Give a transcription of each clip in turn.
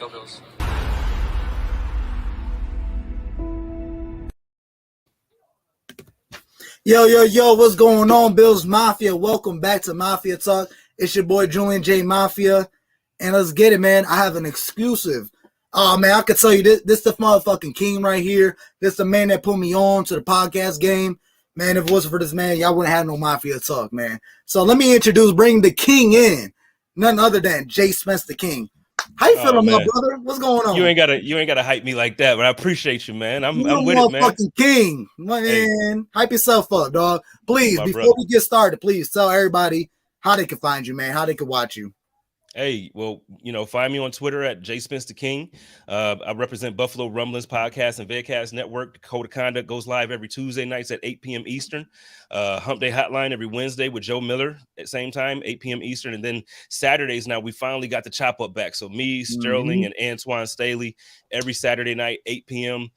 Go Bills. Yo, what's going on, Bills Mafia? Welcome back to Mafia Talk. It's your boy, Julian J. Mafia. And let's get it, man. I have an exclusive. Oh, man, I can tell you this the motherfucking king right here. This the man that put me on to the podcast game. Man, if it wasn't for this man, y'all wouldn't have no Mafia Talk, man. So let me bring the king in. None other than JspenceTheKing. How you feeling, my brother? What's going on? You ain't gotta hype me like that, but I appreciate you, man. I'm with it, man. Fucking king, man. Hey. Hype yourself up, dog. Please, before we get started, please tell everybody how they can find you, man. How they can watch you. Hey, well, find me on Twitter at JspenceTheKing. I represent Buffalo Rumblings Podcast and Vidcast Network. The Code of Conduct goes live every Tuesday nights at 8 p.m. Eastern. Hump Day Hotline every Wednesday with Joe Miller at same time, 8 p.m. Eastern. And then Saturdays now, we finally got the chop up back. So me, Sterling, and Antoine Staley every Saturday night, 8 p.m.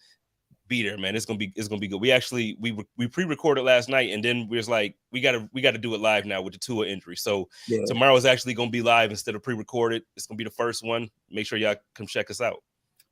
Be there, man. It's gonna be good. We pre-recorded last night, and then we was like, we gotta do it live now with the Tua injury. So tomorrow is actually gonna be live instead of pre-recorded. It's gonna be the first one. Make sure y'all come check us out.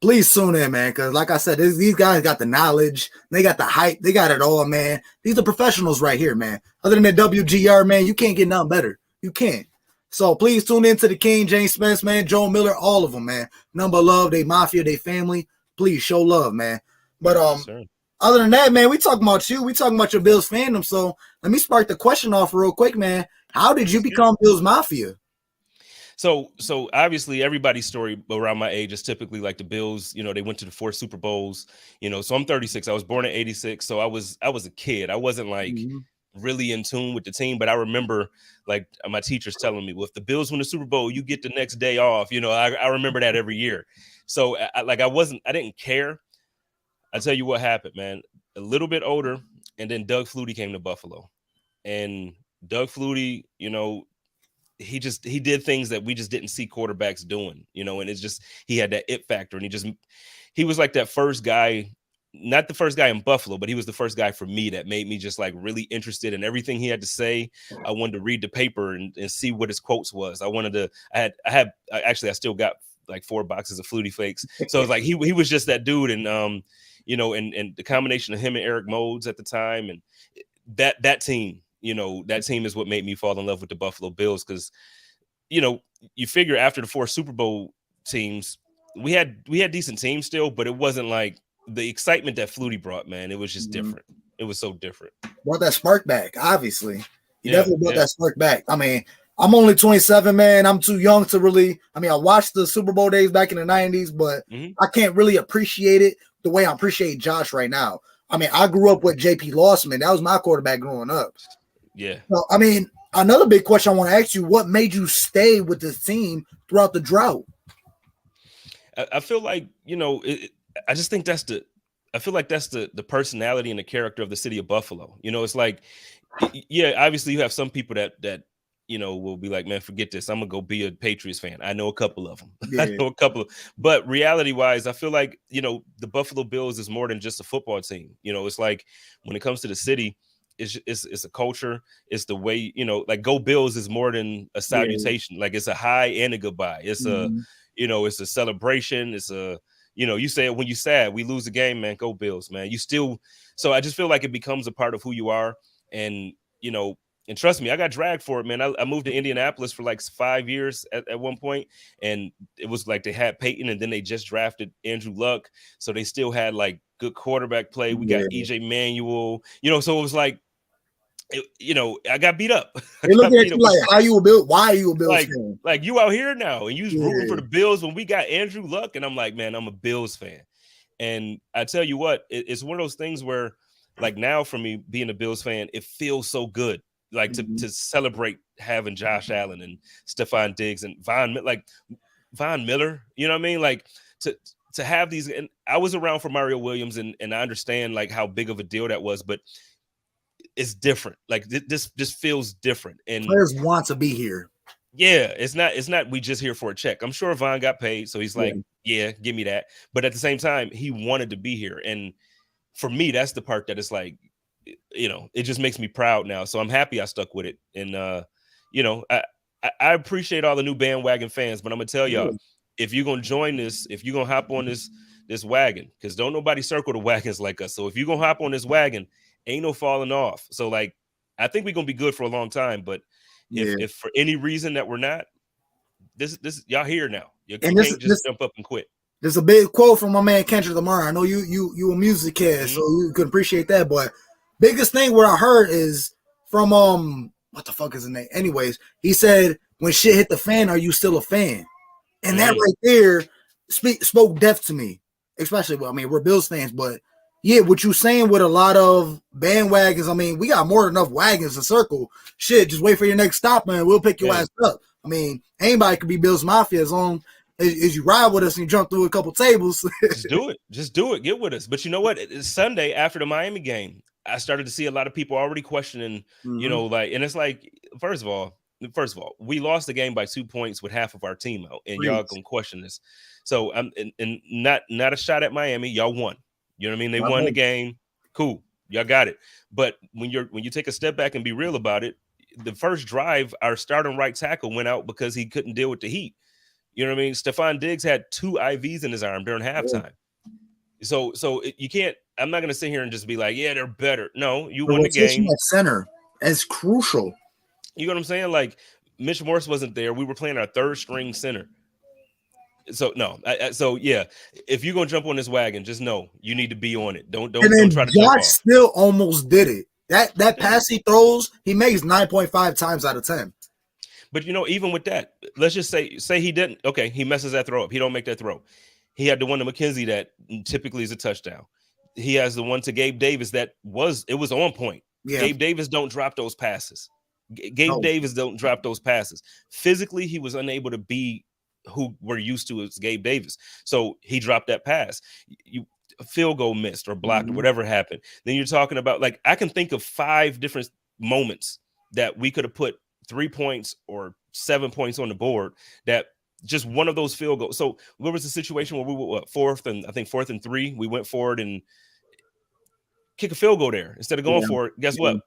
Please tune in, man, because like I said, these guys got the knowledge, they got the hype, they got it all, man. These are professionals right here, man. Other than the WGR, man, you can't get nothing better. You can't. So please tune in to the King, James Spence, man, Joe Miller, all of them, man. Number love, they Mafia, they family. Please show love, man. But other than that, man, we talking about you. We talking about your Bills fandom. So let me spark the question off real quick, man. How did you become Bills Mafia? So obviously everybody's story around my age is typically like the Bills. They went to the 4 Super Bowls. So I'm 36. I was born in '86. So I was a kid. I wasn't like really in tune with the team, but I remember like my teachers telling me, well, if the Bills win the Super Bowl, you get the next day off. I remember that every year. So I didn't care. I tell you what happened, man. A little bit older, and then Doug Flutie came to Buffalo, and Doug Flutie, he did things that we just didn't see quarterbacks doing, and it's just he had that it factor, and he was like that first guy, not the first guy in Buffalo, but he was the first guy for me that made me just like really interested in everything he had to say. I wanted to read the paper and see what his quotes was. I still got like 4 boxes of Flutie Flakes, so it's like he was just that dude, and and the combination of him and Eric Modes at the time, and that team, that team is what made me fall in love with the Buffalo Bills. Because, you figure after the 4 Super Bowl teams, we had decent teams still, but it wasn't like the excitement that Flutie brought, man. It was just different. It was so different. Brought that spark back, obviously. He definitely brought that spark back. I mean, I'm only 27, man. I'm too young to really. I mean, I watched the Super Bowl days back in the 90s, but I can't really appreciate it the way I appreciate Josh right now. I mean, I grew up with J.P. Lawson. That was my quarterback growing up. Yeah. So, I mean, another big question I want to ask you, what made you stay with this team throughout the drought? I feel like, I just think that's the personality and the character of the city of Buffalo. It's like, obviously you have some people that will be like, man, forget this. I'm gonna go be a Patriots fan. I know a couple of them. But reality wise, I feel like, the Buffalo Bills is more than just a football team. It's like when it comes to the city, it's a culture. It's the way, like Go Bills is more than a salutation. Like it's a hi and a goodbye. It's it's a celebration. It's a, you say it when you sad, we lose the game, man, Go Bills, man. So I just feel like it becomes a part of who you are. And, and trust me, I got dragged for it, man. I moved to Indianapolis for like 5 years at one point, and it was like they had Peyton, and then they just drafted Andrew Luck, so they still had like good quarterback play. We got EJ Manuel, so it was like, I got beat up. They looking at you like, how you a Bill? Why are you a Bills fan? Like you out here now, and you was rooting for the Bills when we got Andrew Luck, and I'm like, man, I'm a Bills fan. And I tell you what, it's one of those things where, like now for me being a Bills fan, it feels so good. Like to celebrate having Josh Allen and Stephon Diggs and Von Miller, you know what I mean? Like to have these, and I was around for Mario Williams, and I understand like how big of a deal that was, but it's different. Like this feels different, and players want to be here. Yeah, it's not we just here for a check. I'm sure Von got paid, so he's like, yeah, give me that. But at the same time, he wanted to be here, and for me, that's the part that is like, it just makes me proud now. So I'm happy I stuck with it. And, I appreciate all the new bandwagon fans, but I'm going to tell y'all, if you're gonna join this, if you're gonna hop on this wagon, because don't nobody circle the wagons like us. So if you're gonna hop on this wagon, ain't no falling off. So like, I think we're gonna be good for a long time. But if for any reason that we're not, this y'all here now. You can't just jump up and quit. There's a big quote from my man Kendrick Lamar. I know you a music kid, so you could appreciate that. But biggest thing what I heard is from what the fuck is his name? Anyways, he said, "When shit hit the fan, are you still a fan?" And that right there spoke depth to me. Especially, well, I mean, we're Bills fans, but yeah, what you saying with a lot of bandwagons. I mean, we got more than enough wagons to circle. Shit, just wait for your next stop, man. We'll pick your ass up. I mean, anybody could be Bills Mafia as long as you ride with us and you jump through a couple tables. Just do it. Just do it. Get with us. But you know what? It's Sunday after the Miami game, I started to see a lot of people already questioning, you know, like, and it's like, first of all, we lost the game by 2 points with half of our team out, and y'all gonna question this. So I'm and not a shot at Miami. Y'all won. You know what I mean? They won the game. Cool. Y'all got it. But when you take a step back and be real about it, the first drive, our starting right tackle went out because he couldn't deal with the heat. You know what I mean? Stephon Diggs had 2 IVs in his arm during halftime. So you can't. I'm not gonna sit here and just be like, yeah, they're better. No, you won the game. At center is crucial. You know what I'm saying? Like Mitch Morse wasn't there. We were playing our 3rd string center. So no, so yeah. If you're gonna jump on this wagon, just know you need to be on it. Don't try to jump off. Josh still almost did it. That pass he throws, he makes 9.5 times out of 10. But you know, even with that, let's just say he didn't. Okay, he messes that throw up. He don't make that throw. He had the one to McKenzie that typically is a touchdown. He has the one to Gabe Davis that was on point. Yeah. Gabe Davis don't drop those passes. Davis don't drop those passes. Physically, he was unable to be who we're used to as Gabe Davis. So he dropped that pass. A field goal missed or blocked or whatever happened. Then you're talking about, like, I can think of 5 different moments that we could have put 3 points or 7 points on the board that just one of those field goals. So there was a situation where we were 4th and 3. We went forward and kick a field goal there instead of going for it. Guess what?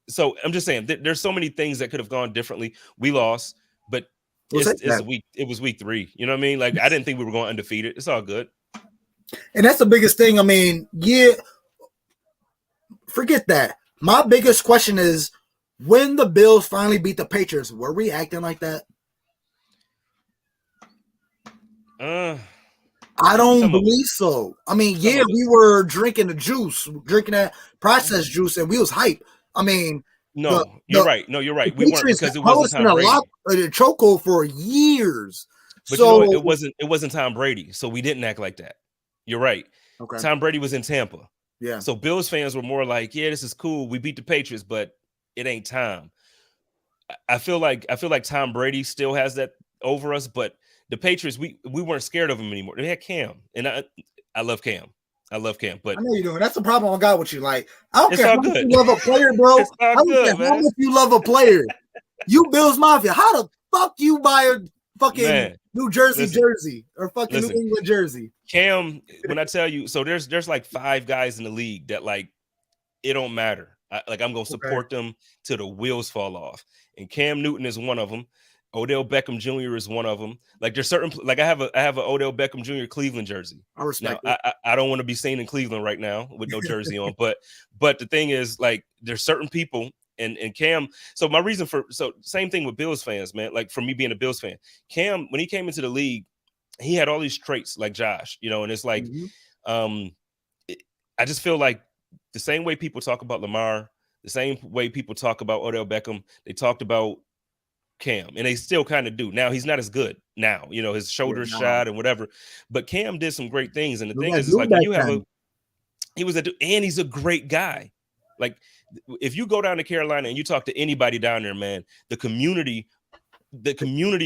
So I'm just saying there's so many things that could have gone differently. We lost, but it was week 3. You know what I mean? Like, I didn't think we were going undefeated. It's all good. And that's the biggest thing. I mean, forget that. My biggest question is, when the Bills finally beat the Patriots, were we acting like that? I don't believe so. I mean, we were drinking the juice, drinking that processed juice, and we was hype. I mean, you're right. No, you're right. We weren't, because it wasn't Tom Brady. A chokehold for years. But so, you know, it wasn't Tom Brady, so we didn't act like that. You're right. Okay. Tom Brady was in Tampa. Yeah. So Bills fans were more like, yeah, this is cool. We beat the Patriots, but it ain't Tom. I feel like Tom Brady still has that over us, but the Patriots, we weren't scared of him anymore. They had Cam, and I love Cam. I love Cam, but I know you do. That's the problem I got with you. Like, I don't care how much you love a player, bro. I don't care how much you love a player. You Bills Mafia. How the fuck you buy a fucking New Jersey jersey or fucking New England jersey? Cam, when I tell you, so there's like 5 guys in the league that, like, it don't matter. I'm gonna support them till the wheels fall off. And Cam Newton is one of them. Odell Beckham Jr. is one of them. Like, there's certain, like, I have an Odell Beckham Jr. Cleveland jersey. I respect it. I don't want to be seen in Cleveland right now with no jersey on. But the thing is, like, there's certain people and Cam. So my reason same thing with Bills fans, man. Like, for me being a Bills fan, Cam, when he came into the league, he had all these traits like Josh, you know, and it's like, I just feel like the same way people talk about Lamar, the same way people talk about Odell Beckham, they talked about Cam, and they still kind of do. Now he's not as good now, you know, his shoulders shot and whatever, but Cam did some great things. And the thing is, like, when you have he's a great guy. Like, if you go down to Carolina and you talk to anybody down there, man, the community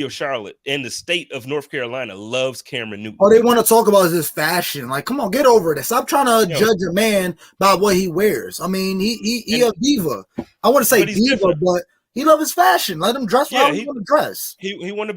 of Charlotte and the state of North Carolina loves Cameron Newton. Oh, they want to talk about his fashion. Like, come on, get over this. Stop trying to judge a man by what he wears. I mean, he a diva. I want to say diva, but he loves his fashion. Let him dress how he want to dress. He want to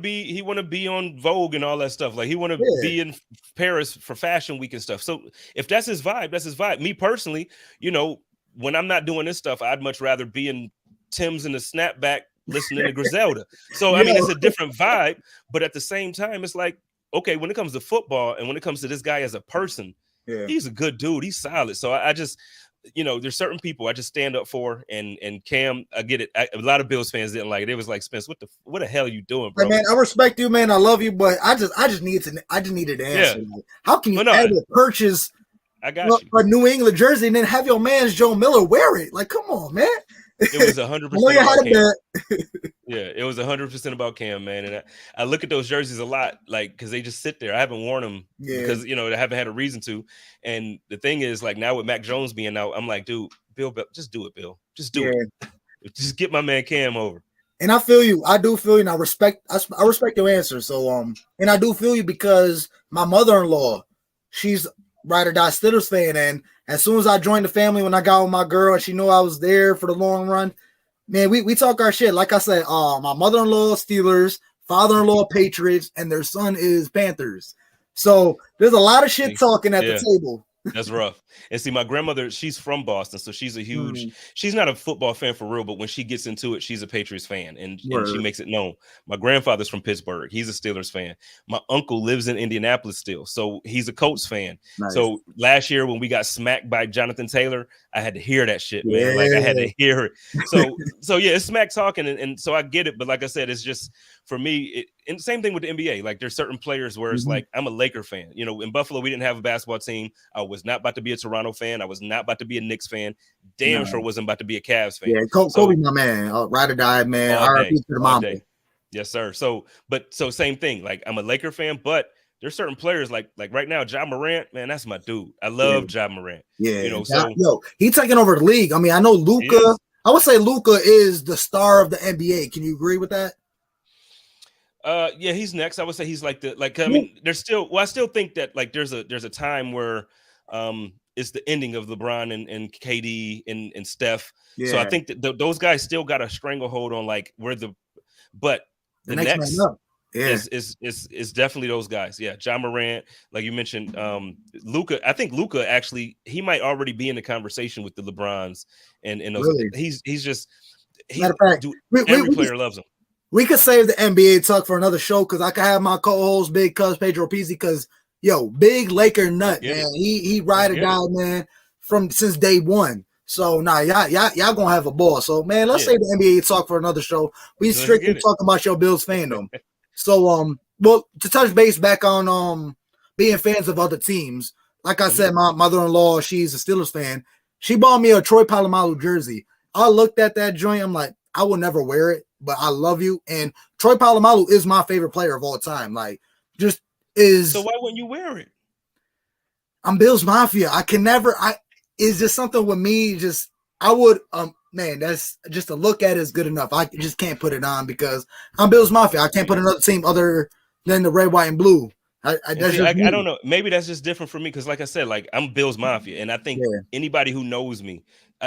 be on Vogue and all that stuff. Like, he want to be in Paris for Fashion Week and stuff. So if that's his vibe, that's his vibe. Me personally, you know, when I'm not doing this stuff, I'd much rather be in Tim's and the snapback listening to Griselda. So I mean, it's a different vibe, but at the same time, it's like, okay, when it comes to football and when it comes to this guy as a person, he's a good dude. He's solid. So I just, there's certain people I just stand up for, and Cam, I get it. A lot of Bills fans didn't like it. It was like, Spence, what the hell are you doing, bro? Hey, man, I respect you, man. I love you, but I just needed an answer. Yeah. Like, how can you ever purchase a New England jersey and then have your man's Joe Miller wear it? Like, come on, man. It was 100% about Cam. Yeah, it was 100% about Cam, man. And I look at those jerseys a lot, like, because they just sit there. I haven't worn them because, I haven't had a reason to. And the thing is, like, now with Mac Jones being out, I'm like, dude, Bill, just do it, Bill. Just do it. Just get my man Cam over. And I feel you. I do feel you. And I respect your answer. So, and I do feel you because my mother-in-law, she's ride or die Steelers fan, and as soon as I joined the family, when I got with my girl and she knew I was there for the long run, man, we talk our shit. Like I said, my mother-in-law Steelers, father-in-law Patriots, and their son is Panthers. So there's a lot of shit talking at the table. That's rough. And see, my grandmother, she's from Boston, so she's a huge, she's not a football fan for real, but when she gets into it, she's a Patriots fan, and she makes it known. My grandfather's from Pittsburgh. He's a Steelers fan. My uncle lives in Indianapolis still, so he's a Colts fan. Nice. So last year when we got smacked by Jonathan Taylor, I had to hear that shit, man. Like, I had to hear it. So yeah, it's smack talking, and so I get it, but like I said, it's just, for me, and the same thing with the NBA. Like, there's certain players where it's like, I'm a Laker fan. In Buffalo, we didn't have a basketball team. I was not about to be a Toronto fan. I was not about to be a Knicks fan. Damn sure wasn't about to be a Cavs fan. Yeah, Kobe, my man. Ride or die, man. RIP to the mama. Yes, sir. So same thing. Like, I'm a Laker fan, but there's certain players like right now, Ja Morant, man, that's my dude. I love Ja Morant. Yeah. He's taking over the league. I mean, I know Luka. I would say Luka is the star of the NBA. Can you agree with that? Yeah, he's next. I would say he's like I mean, there's still, I still think that, like, there's a time where it's the ending of LeBron and KD and Steph. So I think that those guys still got a stranglehold on, like, but the next is definitely those guys. Yeah, Ja Morant, like you mentioned, Luka. I think Luka actually, he might already be in the conversation with the LeBrons and those. Really? Matter of fact, every player loves him. We could save the NBA talk for another show because I could have my co-host Big Cuz Pedro Pizzi, because big Laker nut, man. He ride or die, man, since day one. So y'all gonna have a ball. So, man, let's save the NBA talk for another show. We strictly talking about your Bills fandom. So well, to touch base back on being fans of other teams, like I said, my mother-in-law, she's a Steelers fan. She bought me a Troy Polamalu jersey. I looked at that joint, I'm like, I will never wear it, but I love you. And Troy Polamalu is my favorite player of all time. Like, just is. So why wouldn't you wear it? I'm Bills Mafia. I can never. It's just something with me. I would. Man, that's just to look at it is good enough. I just can't put it on because I'm Bills Mafia. I can't put another team other than the red, white, and blue. I don't know. Maybe that's just different for me because, like I said, like, I'm Bills Mafia, and I think anybody who knows me,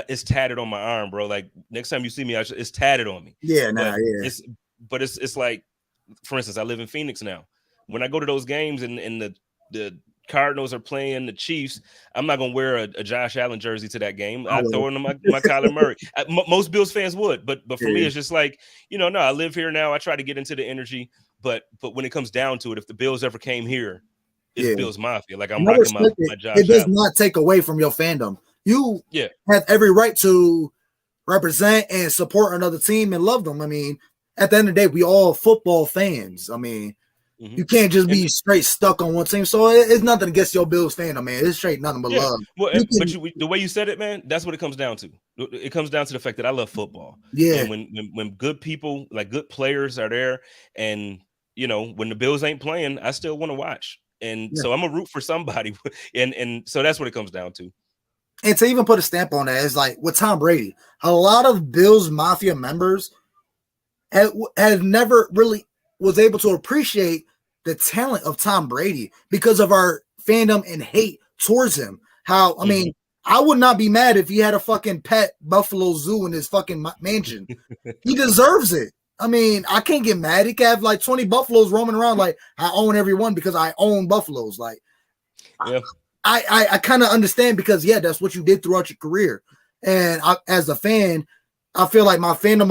it's tatted on my arm, bro. Like, next time you see me, it's tatted on me. It's like, for instance, I live in Phoenix now. When I go to those games and the Cardinals are playing the Chiefs, I'm not gonna wear a Josh Allen jersey to that game. I throw in my Kyler Murray. Most Bills fans would, but for me, it's just like, no, I live here now. I try to get into the energy, but when it comes down to it, if the Bills ever came here, it's Bills Mafia. Like, I'm rocking my Josh Allen. It does not take away from your fandom. You have every right to represent and support another team and love them. I mean, at the end of the day, we all football fans. I mean, you can't just be straight stuck on one team. So it's nothing against your Bills fandom, man. It's straight nothing but love. Well, the way you said it, man, that's what it comes down to. It comes down to the fact that I love football. Yeah. And when good people, like good players, are there, and when the Bills ain't playing, I still want to watch. And so I'm a root for somebody, and so that's what it comes down to. And to even put a stamp on that, is like with Tom Brady, a lot of Bills Mafia members have never really was able to appreciate the talent of Tom Brady because of our fandom and hate towards him. How, I mean, I would not be mad if he had a fucking pet Buffalo Zoo in his fucking mansion. He deserves it. I mean, I can't get mad. He can have like 20 buffaloes roaming around like I own every one because I own buffaloes. Like, I kind of understand because, that's what you did throughout your career. And as a fan, I feel like my fandom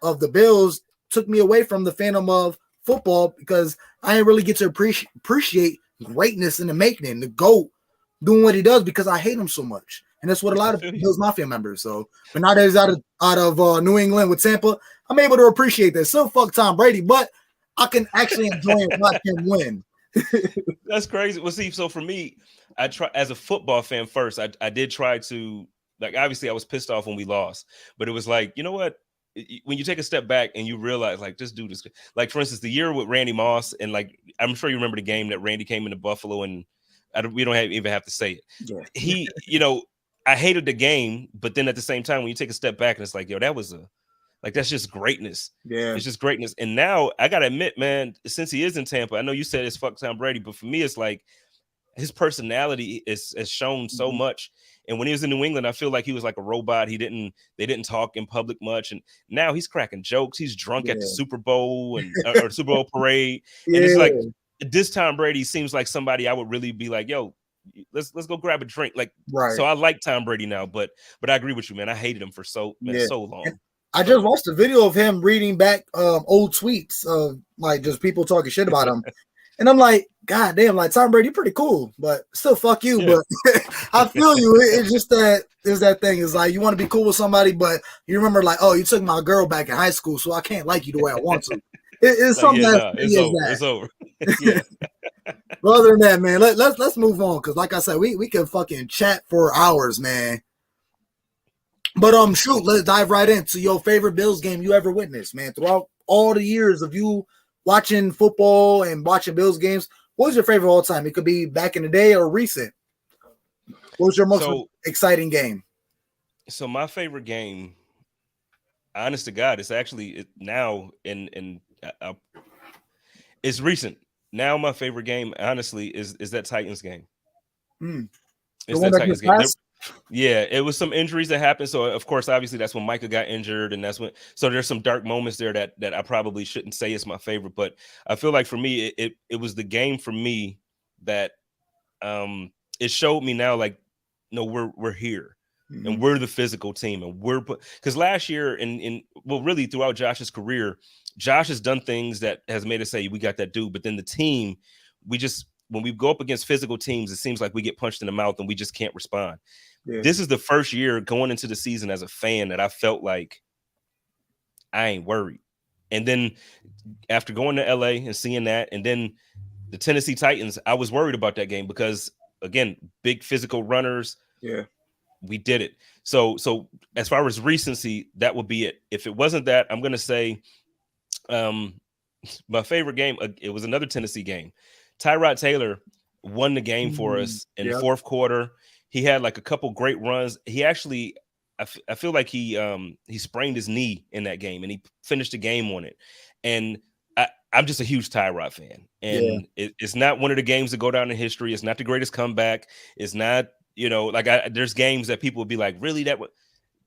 of the Bills took me away from the fandom of football because I didn't really get to appreciate greatness in the making, the GOAT doing what he does because I hate him so much. And that's what a lot of Bills Mafia members. So, but now that he's out of New England with Tampa, I'm able to appreciate that. Still fuck Tom Brady, but I can actually enjoy and watch him win. That's crazy. Well, see, so for me, I try as a football fan first. I did try to, like, obviously I was pissed off when we lost, but it was like, you know what? When you take a step back and you realize, like, this dude is, like, for instance, the year with Randy Moss, and like, I'm sure you remember the game that Randy came into Buffalo, and we don't even have to say it. Yeah. He, you know, I hated the game, but then at the same time, when you take a step back and it's like, yo, that was that's just greatness. Yeah. It's just greatness. And now I got to admit, man, since he is in Tampa, I know you said it's fuck Tom Brady, but for me, it's like his personality has shown so much. And when he was in New England, I feel like he was like a robot. They didn't talk in public much. And now he's cracking jokes. He's drunk at the Super Bowl and or Super Bowl parade. And it's like, this Tom Brady seems like somebody I would really be like, yo, let's go grab a drink. Like, so I like Tom Brady now, but I agree with you, man. I hated him for so long. I just watched a video of him reading back old tweets of like just people talking shit about him. And I'm like, God damn, like Tom Brady, pretty cool, but still fuck you. Yeah. But I feel you. It's just that thing. It's like you want to be cool with somebody, but you remember like, oh, you took my girl back in high school, so I can't like you the way I want to. It's something it's over. Yeah. But other than that, man, let's move on because, like I said, we can fucking chat for hours, man. But shoot, let's dive right into your favorite Bills game you ever witnessed, man. Throughout all the years of you watching football and watching Bills games, what was your favorite all time? It could be back in the day or recent. What was your most exciting game? So my favorite game, honest to God, it's actually now in it's recent. Now my favorite game, honestly, is that Titans game. It's that Titans game. Yeah, it was some injuries that happened. So of course, obviously, that's when Micah got injured, and so there's some dark moments there that I probably shouldn't say is my favorite. But I feel like for me, it was the game for me that it showed me now, like, no, we're here. And we're the physical team, and because last year and well, really throughout Josh's career, Josh has done things that has made us say we got that dude. But then the team, when we go up against physical teams, it seems like we get punched in the mouth and we just can't respond. Yeah. This is the first year going into the season as a fan that I felt like I ain't worried. And then after going to LA and seeing that, and then the Tennessee Titans, I was worried about that game because, again, big physical runners. Yeah. We did it. So as far as recency, that would be it. If it wasn't that, I'm going to say my favorite game, it was another Tennessee game. Tyrod Taylor won the game for us in the fourth quarter. He had like a couple great runs. He actually, I feel like he sprained his knee in that game, and he finished the game on it. And I'm just a huge Tyrod fan. And it's not one of the games that go down in history. It's not the greatest comeback. It's not, like there's games that people would be like, really,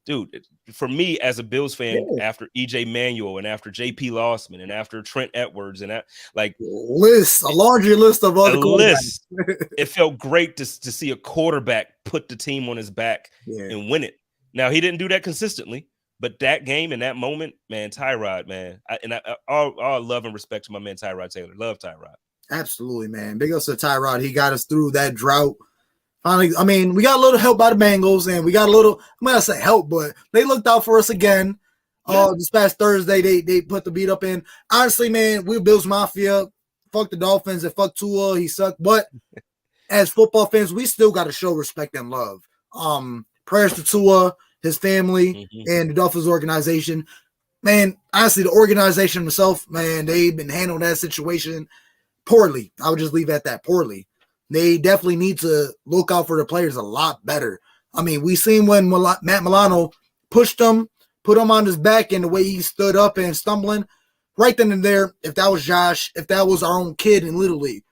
dude, for me as a Bills fan, after EJ Manuel and after JP Lossman and after Trent Edwards and that, like a laundry list of other quarterbacks. It felt great to see a quarterback put the team on his back and win it. Now, he didn't do that consistently, but that game and that moment, man, Tyrod, man, all love and respect to my man Tyrod Taylor. Love Tyrod. Absolutely, man. Big ups to Tyrod. He got us through that drought. Finally, I mean, we got a little help by the Bengals, and we got a little, I'm not going to say help, but they looked out for us again. This past Thursday, they put the beat up in. Honestly, man, we're Bills Mafia. Fuck the Dolphins and fuck Tua. He sucked. But as football fans, we still got to show respect and love. Prayers to Tua, his family, and the Dolphins organization. Man, honestly, the organization themselves, man, they've been handling that situation poorly. I would just leave it at that, poorly. They definitely need to look out for the players a lot better. I mean, we seen when Matt Milano pushed him, put him on his back, and the way he stood up and stumbling. Right then and there, if that was Josh, if that was our own kid in Little League,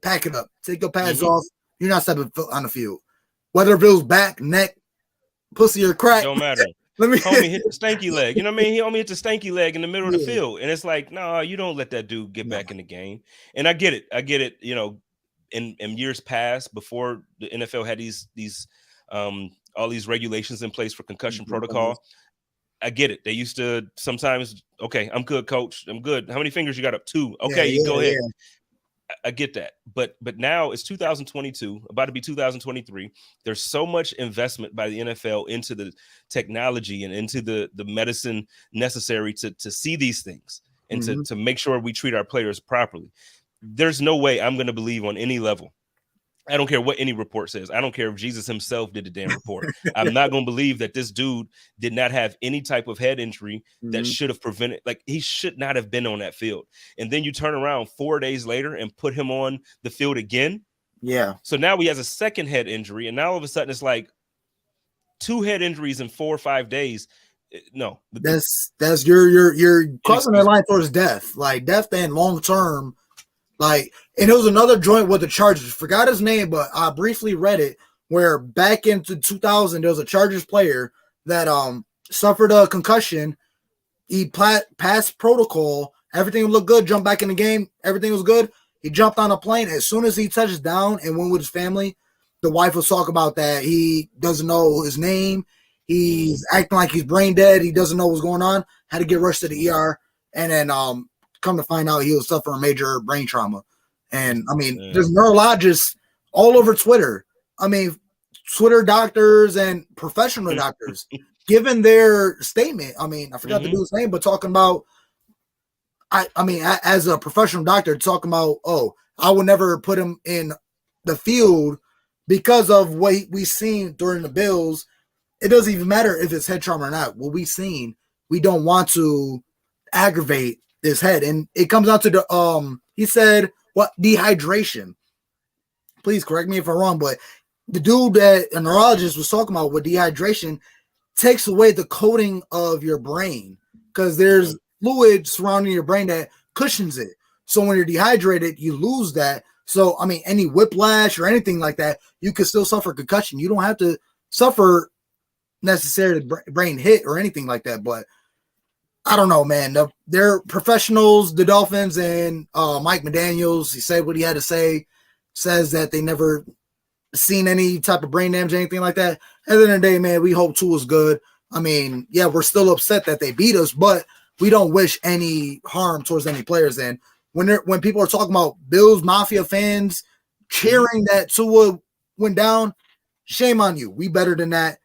pack it up. Take your pads off. You're not stepping foot on the field. Whether it was back, neck, pussy, or crack. Don't matter. Homie hit the stanky leg. You know what I mean? He only hit the stanky leg in the middle of the field. And it's like, no, you don't let that dude get back in the game. And I get it. In years past, before the NFL had these all these regulations in place for concussion protocol, I get it. They used to sometimes, okay, I'm good, coach. I'm good. How many fingers you got up? 2. Okay, you go ahead. I get that. But now it's 2022, about to be 2023. There's so much investment by the NFL into the technology and into the medicine necessary to see these things and to make sure we treat our players properly. There's no way I'm going to believe on any level. I don't care what any report says. I don't care if Jesus himself did the damn report. I'm not going to believe that this dude did not have any type of head injury that should have prevented, like he should not have been on that field. And then you turn around 4 days later and put him on the field again. Yeah. So now he has a second head injury. And now all of a sudden it's like 2 head injuries in 4 or 5 days. No, that's you're crossing that line towards death, like death and long term. Like, and it was another joint with the Chargers. Forgot his name, but I briefly read it. Where back into 2000, there was a Chargers player that suffered a concussion. He passed protocol. Everything looked good. Jumped back in the game. Everything was good. He jumped on a plane. As soon as he touches down and went with his family, the wife was talking about that he doesn't know his name. He's acting like he's brain dead. He doesn't know what's going on. Had to get rushed to the ER, and then come to find out he was suffering major brain trauma. And I mean, there's neurologists all over Twitter. I mean, Twitter doctors and professional doctors giving their statement. I mean, I forgot the dude's name, but talking about, I mean, as a professional doctor, talking about, oh, I would never put him in the field because of what we seen during the Bills. It doesn't even matter if it's head trauma or not. What we seen, we don't want to aggravate his head. And it comes out to the he said what, dehydration. Please correct me if I'm wrong, but the dude that a neurologist was talking about with dehydration takes away the coating of your brain because there's fluid surrounding your brain that cushions it. So when you're dehydrated, you lose that. So I mean, any whiplash or anything like that, you could still suffer concussion. You don't have to suffer necessarily brain hit or anything like that, but I don't know, man. They're professionals, the Dolphins, and Mike McDaniels. He said what he had to say. Says that they never seen any type of brain damage, anything like that. At the end of the day, man, we hope Tua's good. I mean, yeah, we're still upset that they beat us, but we don't wish any harm towards any players. And when people are talking about Bills Mafia fans cheering that Tua went down, shame on you. We better than that.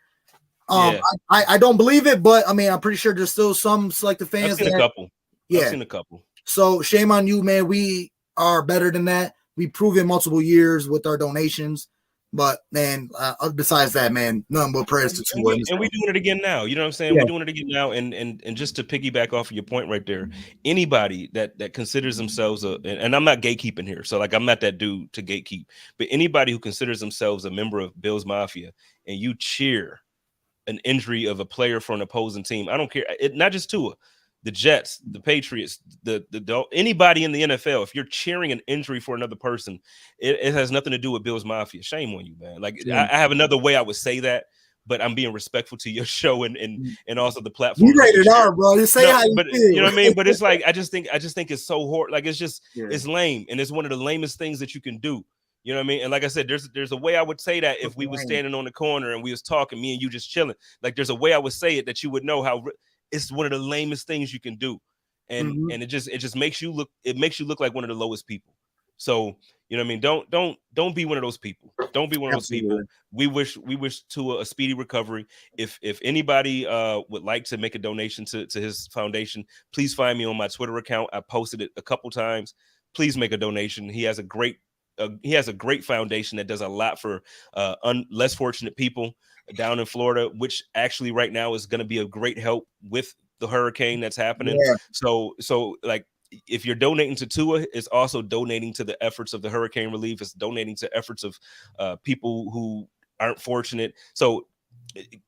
I don't believe it, but I mean, I'm pretty sure there's still some selective fans. I've seen a couple. Yeah. I've seen a couple. So shame on you, man. We are better than that. We prove it multiple years with our donations. But man, besides that, man, nothing but prayers to Tua. And we're doing it again now. You know what I'm saying? Yeah. We're doing it again now. And just to piggyback off of your point right there, anybody that considers themselves and I'm not gatekeeping here, so like I'm not that dude to gatekeep, but anybody who considers themselves a member of Bills Mafia and you cheer an injury of a player for an opposing team, I don't care. Not just Tua, the Jets, the Patriots, the anybody in the NFL. If you're cheering an injury for another person, it has nothing to do with Bills Mafia. Shame on you, man. Like I have another way I would say that, but I'm being respectful to your show and also the platform. You rated R, bro. You say how you feel. You know what I mean? But it's like I just think it's so horrible. Like it's lame, and it's one of the lamest things that you can do. You know what I mean? And like I said, there's a way I would say that if we were standing on the corner and we was talking, me and you just chilling. Like there's a way I would say it that you would know how it's one of the lamest things you can do. And it just makes you look like one of the lowest people. So, you know what I mean? Don't be one of those people. Don't be one of those people. We wish Tua a speedy recovery. If anybody would like to make a donation to his foundation, please find me on my Twitter account. I posted it a couple times. Please make a donation. He has a great foundation that does a lot for less fortunate people down in Florida, which actually right now is going to be a great help with the hurricane that's happening. Yeah. So like if you're donating to Tua, it's also donating to the efforts of the hurricane relief. It's donating to efforts of people who aren't fortunate. So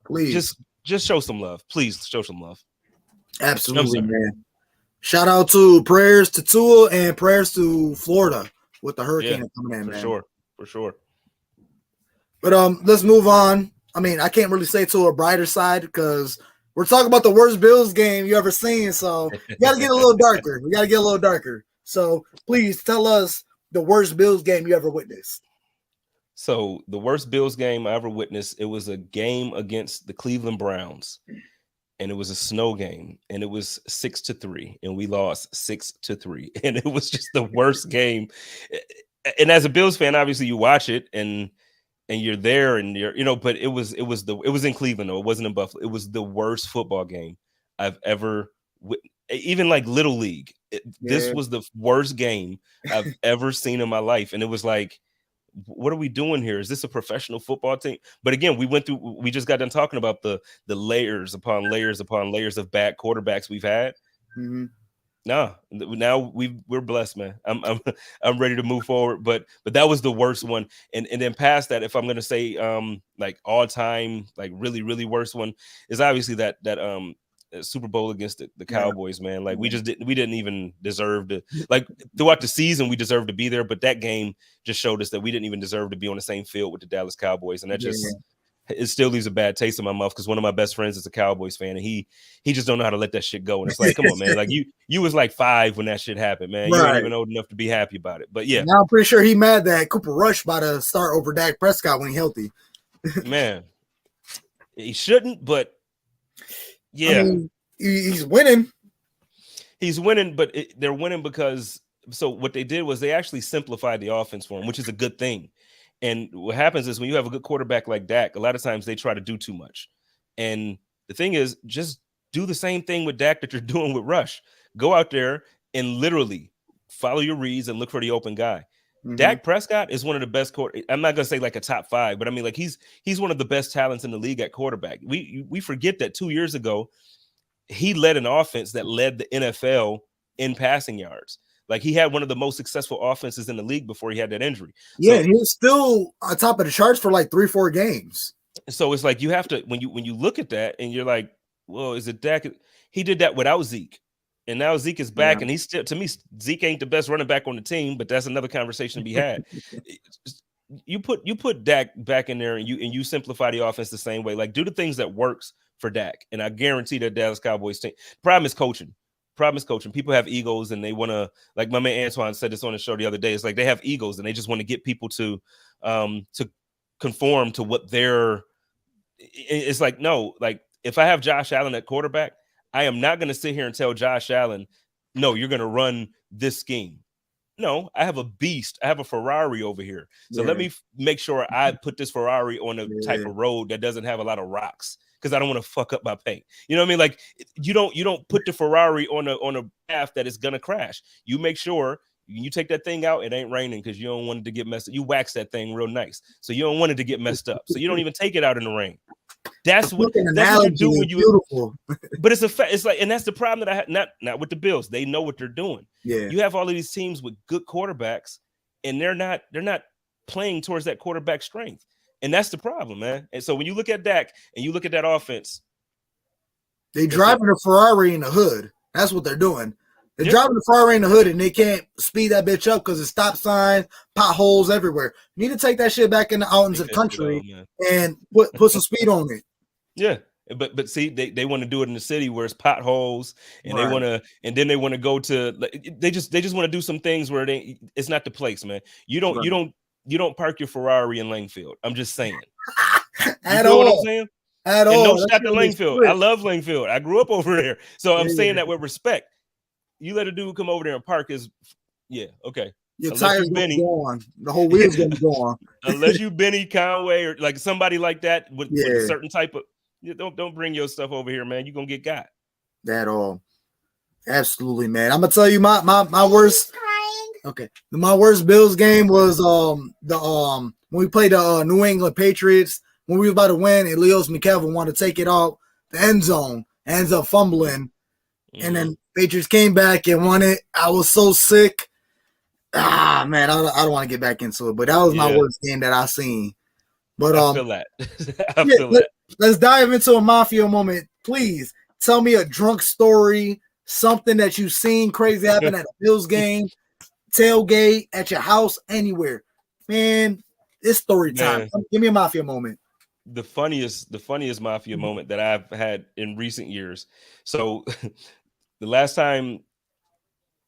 please just show some love. Please show some love. Absolutely, man. Shout out to prayers to Tua and prayers to Florida with the hurricane coming in, man. For sure. But let's move on. I mean, I can't really say to a brighter side because we're talking about the worst Bills game you ever seen. So you got to get a little darker. We got to get a little darker. So please tell us the worst Bills game you ever witnessed. So the worst Bills game I ever witnessed, it was a game against the Cleveland Browns. and it was a snow game, and it was 6-3, and we lost 6-3, and it was just the worst game. And as a Bills fan, obviously you watch it and you're there and but it was in Cleveland, though. It wasn't in Buffalo. It was the worst football game I've ever even like Little League. This was the worst game I've ever seen in my life. And it was like, what are we doing here? Is this a professional football team? But again, we just got done talking about the layers upon layers upon layers of bad quarterbacks we've had. Mm-hmm. No, now we're blessed, man. I'm ready to move forward. But that was the worst one. And then past that, if I'm gonna say like all time, like really, really worst one, is obviously that Super Bowl against the Cowboys, man. Like we didn't even deserve to, like, throughout the season we deserved to be there, but that game just showed us that we didn't even deserve to be on the same field with the Dallas Cowboys. And that it still leaves a bad taste in my mouth, because one of my best friends is a Cowboys fan, and he just don't know how to let that shit go. And it's like, come on, man. Like you was like 5 when that shit happened, man. You ain't even old enough to be happy about it. But yeah, now I'm pretty sure he mad that Cooper Rush about to start over Dak Prescott when he's healthy. Man, he shouldn't, but yeah, I mean, he's winning. He's winning, but they're winning because, so what they did was they actually simplified the offense for him, which is a good thing. And what happens is when you have a good quarterback like Dak, a lot of times they try to do too much. And the thing is, just do the same thing with Dak that you're doing with Rush. Go out there and literally follow your reads and look for the open guy. Mm-hmm. Dak Prescott is one of the best I'm not gonna say like a top 5, but I mean, like he's one of the best talents in the league at quarterback. We forget that 2 years ago he led an offense that led the NFL in passing yards. Like he had one of the most successful offenses in the league before he had that injury. Yeah, so, he was still on top of the charts for like 3-4 games. So it's like you have to, when you look at that and you're like, well, is it Dak? He did that without Zeke. And now Zeke is back, and he's still, to me, Zeke ain't the best running back on the team, but that's another conversation to be had. You put Dak back in there, and you simplify the offense the same way. Like, do the things that works for Dak, and I guarantee that Dallas Cowboys team. Problem is coaching. People have egos, and they want to, like my man Antoine said this on the show the other day. It's like they have egos, and they just want to get people to conform to what they're. It's like, no, like if I have Josh Allen at quarterback, I am not going to sit here and tell Josh Allen, no, you're going to run this scheme. No, I have a beast. I have a Ferrari over here. So let me make sure I put this Ferrari on a type of road that doesn't have a lot of rocks, because I don't want to fuck up my paint. You know what I mean? Like you don't put the Ferrari on a path that is going to crash. You make sure you take that thing out, it ain't raining, because you don't want it to get messed up. You wax that thing real nice, so you don't want it to get messed up. So you don't even take it out in the rain. That's what you do when you. Beautiful. But it's a fact. It's like, and that's the problem that I had. Not with the Bills. They know what they're doing. Yeah. You have all of these teams with good quarterbacks, and they're not playing towards that quarterback strength, and that's the problem, man. And so when you look at Dak and you look at that offense, they driving a Ferrari in the hood. That's what they're doing. They're driving the Ferrari in the hood, and they can't speed that bitch up because it's stop signs, potholes everywhere. You need to take that shit back out into the country and put some speed on it. Yeah, but see, they want to do it in the city where it's potholes, and they want to, and then they want to go to. They just want to do some things where it's not the place, man. You don't park your Ferrari in Langfield. I'm just saying. At all. What I'm saying? At all. No shot to Langfield. I love Langfield. I grew up over there, so I'm saying that with respect. You let a dude come over there and park his, okay. Your tires gonna go on. The whole wheel's gonna go on. Unless you Benny Conway or like somebody like that with a certain type of, don't bring your stuff over here, man. You're gonna get got. At all. Absolutely, man. I'm gonna tell you my worst. Okay, my worst Bills game was when we played the New England Patriots, when we were about to win, and Leos McKevin wanted to take it out the end zone, ends up fumbling. And then Patriots came back and won it. I was so sick. Man, I don't want to get back into it, but that was my worst game that I seen. But I feel that. Let's dive into a Mafia moment. Please tell me a drunk story, something that you've seen crazy happen at a Bills game, tailgate, at your house, anywhere. Man, it's story time. Give me a Mafia moment. The funniest Mafia moment that I've had in recent years. So the last time,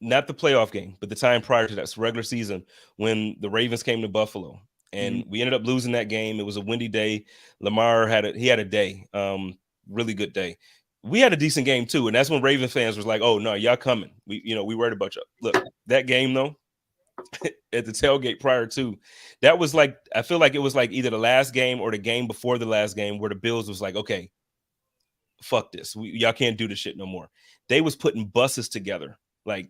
not the playoff game, but the time prior to that, so regular season, when the Ravens came to Buffalo, and we ended up losing that game. It was a windy day. Lamar had a day, really good day. we had a decent game too, and that's when Raven fans was like, "Oh no, y'all coming? We worried about y'all." Look, that game though, at the tailgate prior to, that was like, I feel like it was like either the last game or the game before the last game where the Bills was like, "Okay, fuck this, y'all can't do this shit no more." They was putting buses together, like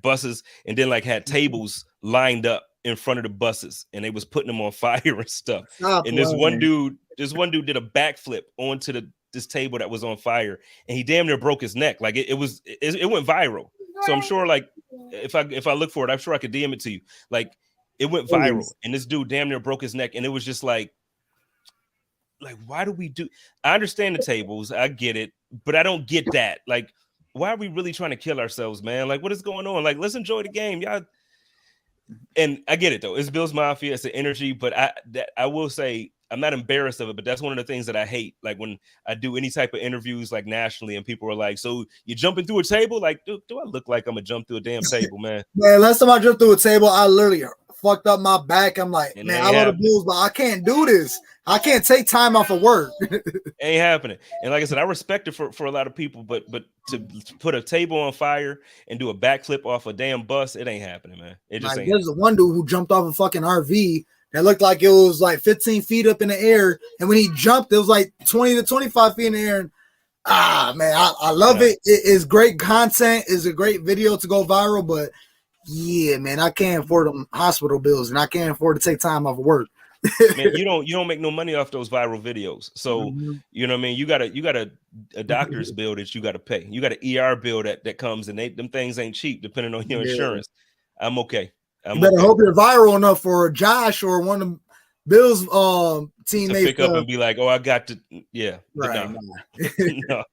buses, and then like had tables lined up in front of the buses, and they was putting them on fire and stuff. And this one dude did a backflip onto this table that was on fire, and he damn near broke his neck. Like it went viral. So I'm sure, like, if I look for it, I'm sure I could DM it to you. Like, it went viral, and this dude damn near broke his neck, and it was just like, why do we do? I understand the tables, I get it, but I don't get that. Like, why are we really trying to kill ourselves, man? Like, what is going on? Like, let's enjoy the game, y'all. And I get it though. It's Bills Mafia. It's the energy, but I will say I'm not embarrassed of it. But that's one of the things that I hate. Like when I do any type of interviews, like nationally, and people are like, "So you jumping through a table?" Like, do I look like I'm gonna jump through a damn table, man? Man, last time I jumped through a table, I literally fucked up my back. I'm like, man, I love the Bills, but I can't do this. I can't take time off of work. Ain't happening. And like I said, I respect it for a lot of people, but to put a table on fire and do a backflip off a damn bus, it ain't happening, man. It just ain't. There's one dude who jumped off a fucking RV that looked like it was like 15 feet up in the air, and when he jumped, it was like 20 to 25 feet in the air. And man, I love it. It is great content. It's a great video to go viral, but yeah, man, I can't afford them hospital bills, and I can't afford to take time off of work. Man, you don't make no money off those viral videos. So you know what I mean? You got a doctor's bill that you got to pay. You got an ER bill that comes, and them things ain't cheap depending on your insurance. I'm okay. You better hope you're viral enough for Josh or one of Bill's teammates to pick up and be like, "Oh, I got to." Yeah, right. No.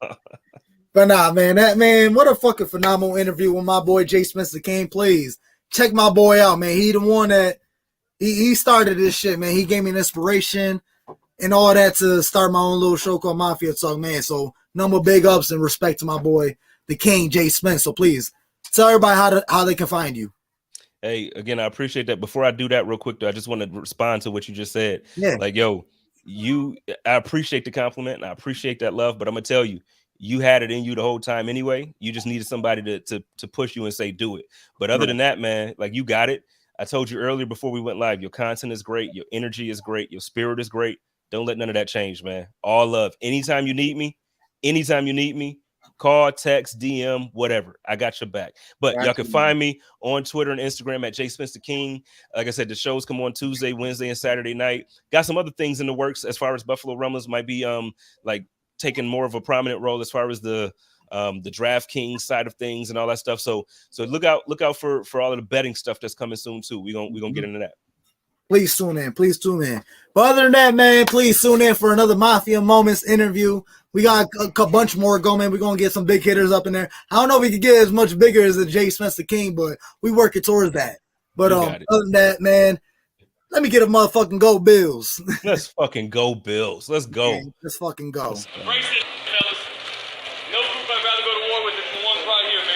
But nah, man, what a fucking phenomenal interview with my boy JspenceTheKing. Please check my boy out, man. He the one that he started this shit, man. He gave me an inspiration and all that to start my own little show called MafiaTalk, man. So number big ups and respect to my boy, the King, J Spence. So please tell everybody how they can find you. Hey, again, I appreciate that. Before I do that real quick, though, I just want to respond to what you just said. Yeah. Like, yo, I appreciate the compliment and I appreciate that love, but I'm gonna tell you, you had it in you the whole time anyway. You just needed somebody to push you and say, do it. But other than that, man, like, you got it. I told you earlier before we went live, your content is great. Your energy is great. Your spirit is great. Don't let none of that change, man. All love. Anytime you need me, call, text, DM, whatever. I got your back. But y'all can find me on Twitter and Instagram at JspenceTheKing. Like I said, the shows come on Tuesday, Wednesday, and Saturday night. Got some other things in the works as far as Buffalo Rumblers might be like taking more of a prominent role as far as the DraftKings side of things and all that stuff. So look out for all of the betting stuff that's coming soon too. We're gonna get into that. Please tune in. But other than that, man, please tune in for another Mafia Moments interview. We got a bunch more going, man. We're going to get some big hitters up in there. I don't know if we can get as much bigger as the JspenceTheKing, but we working towards that. But other than that, man, let me get a motherfucking go Bills. Let's fucking go Bills. Let's go. Okay, let's fucking go. Embrace it, fellas. No group I'd rather go to war with than the ones right here, man.